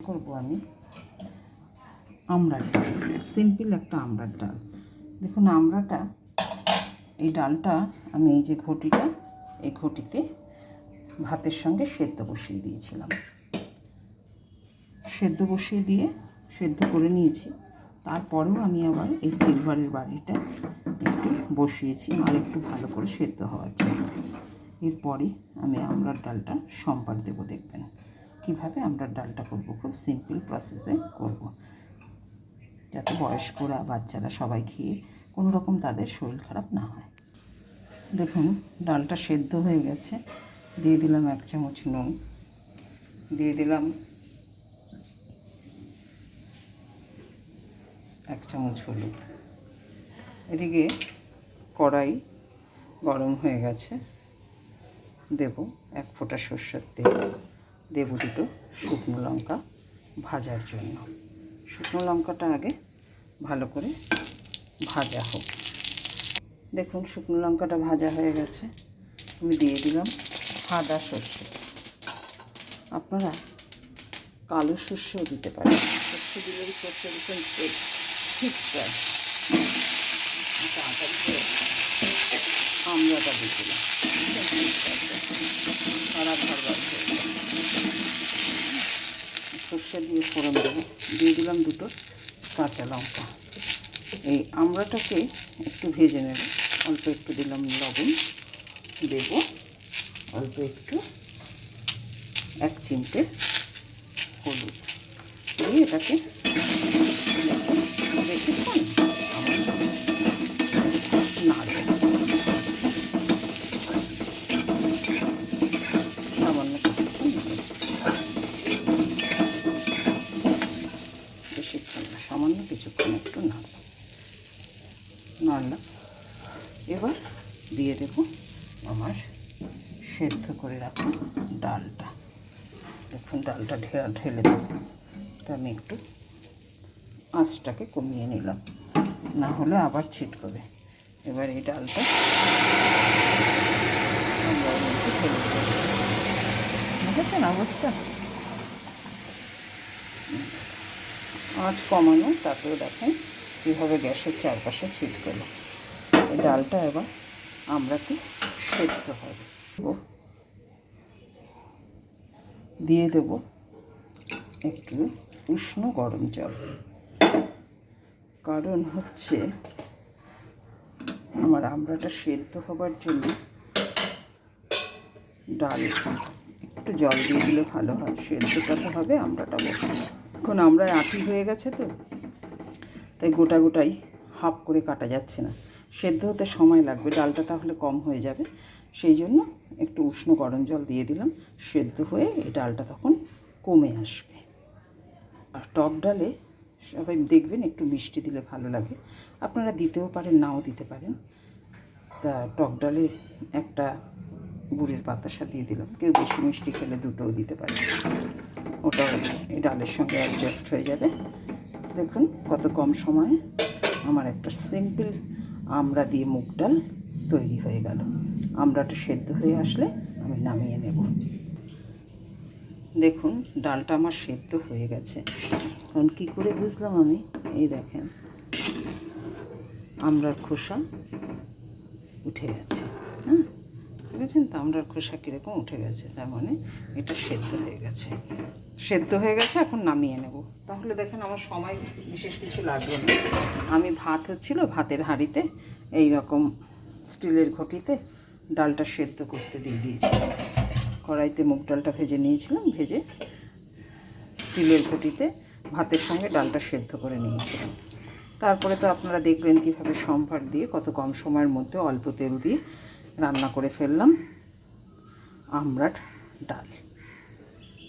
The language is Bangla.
করব আমি আমড়ার ডাল, সিম্পল একটা আমড়ার ডাল। দেখুন আমড়াটা, এই ডালটা আমি এই যে ঘটিটা, এই ঘটিতে ভাতের সঙ্গে সেদ্ধ বসিয়ে দিয়েছিলাম। সেদ্ধ বসিয়ে দিয়ে সেদ্ধ করে নিয়েছি। তারপরেও আমি আবার এই সিলভারের বাটিটা একটু বসিয়েছি আর একটু ভালো করে সেদ্ধ হওয়ার জন্য। এরপরে আমি আমড়ার ডালটা সম্বার দেবো। দেখবেন কীভাবে আমড়ার ডালটা করব, খুব সিম্পল প্রসেসে করব, যাতে বয়স্করা বাচ্চারা সবাই খেয়ে কোনো রকম তাদের শরীর খারাপ না হয়। দেখুন ডালটা সেদ্ধ হয়ে গেছে। দিয়ে দিলাম 1 চামচ নুন, দিয়ে দিলাম 1 চামচ হলুদ। এদিকে কড়াই গরম হয়ে গেছে, দেব 1 ফোঁটা সরষের তেল, দেব 2টো শুকনো লঙ্কা ভাজার জন্য। শুকনো লঙ্কাটা আগে ভালো করে ভাজা হোক। দেখুন শুকনো লঙ্কাটা ভাজা হয়ে গেছে। আমি দিয়ে দিলাম সাদা সর্ষে। আপনারা কালো সর্ষেও দিতে পারেন, সর্ষে দিলে সর্ষে ভীষণ ঠিক যায়। তাড়াতাড়ি করে আমড়াটা দিয়ে দিলাম, সারা ঘর বার হয়ে গেল। সর্ষে দিয়ে ফোড়ন দেবো। দিয়ে দিলাম 2টো কাঁচা লঙ্কা। এই আমড়াটাকে একটু ভেজে নেব। অল্প একটু দিলাম লবণ, দেব অল্প একটু 1 চিমটে হলুদ দিয়ে এটাকে বেশিক্ষণ নাড়ব। সামান্য কিছুক্ষণ বেশিক্ষণ না, সামান্য কিছুক্ষণ একটু নাড়লাম। এবার দিয়ে দেব আমার সেদ্ধ করে রাখা ডালটা। দেখুন ডালটা ঢেলে দেব। তো আমি একটু আঁচটাকে কমিয়ে নিলাম, না হলে আবার ছিটকবে। এবার এই ডালটা ঢেলে দেব। বুঝেছেন অবস্থা? আঁচ কমানো, তাতেও দেখেন কীভাবে গ্যাসের চারপাশে ছিটকলো। এই ডালটা এবার আমড়াতে সেদ্ধ হবে। দিয়ে দেব একটু উষ্ণ গরম জল। কারণ হচ্ছে আমার আমড়াটা সেদ্ধ হবার জন্য ডাল একটু জল দিয়ে দিলে ভালো হয়। সেদ্ধটা তো হবে, আমড়াটা বসে। এখন আমড়ায় আঁটি হয়ে গেছে তো, তাই গোটা গোটাই হাফ করে কাটা যাচ্ছে না। সেদ্ধ হতে সময় লাগবে, ডালটা তাহলে কম হয়ে যাবে। সেই জন্য একটু উষ্ণ গরম জল দিয়ে দিলাম। সেদ্ধ হয়ে এই ডালটা তখন কমে আসবে। আর টক ডালে সবাই দেখবেন একটু মিষ্টি দিলে ভালো লাগে। আপনারা দিতেও পারেন, নাও দিতে পারেন। তা টক ডালে একটা গুড়ের বাতাসা দিয়ে দিলাম। কেউ বেশি মিষ্টি খেলে 2টোও দিতে পারে, ওটাও এই ডালের সঙ্গে অ্যাডজাস্ট হয়ে যাবে। দেখুন কত কম সময়ে আমার একটা সিম্পল আমড়া দিয়ে মুগ ডাল তৈরি হয়ে গেল। আমড়াটা সেদ্ধ হয়ে আসলে আমি নামিয়ে নেব। দেখুন ডালটা আমার সেদ্ধ হয়ে গেছে। কারণ কী করে বুঝলাম আমি, এই দেখেন আমড়ার খোসা উঠে গেছে। হ্যাঁ, বুঝেছেন তো আমড়ার খোসা কীরকম উঠে গেছে, তার মানে এটা সেদ্ধ হয়ে গেছে। সেদ্ধ হয়ে গেছে, এখন নামিয়ে নেব। তাহলে দেখেন আমার সময় বিশেষ কিছু লাগবে না। আমি ভাত হচ্ছিল, ভাতের হাঁড়িতে এই রকম স্টিলের ঘটিতে ডালটা সেদ্ধ করতে দিয়ে দিয়েছিলাম। কড়াইতে মুগ ডালটা ভেজে নিয়েছিলাম, ভেজে স্টিলের ঘটিতে ভাতের সঙ্গে ডালটা সেদ্ধ করে নিয়েছিলাম। তারপরে তো আপনারা দেখলেন কীভাবে সম্ভার দিয়ে কত কম সময়ের মধ্যে অল্প তেল দিয়ে রান্না করে ফেললাম আমড়ার ডাল।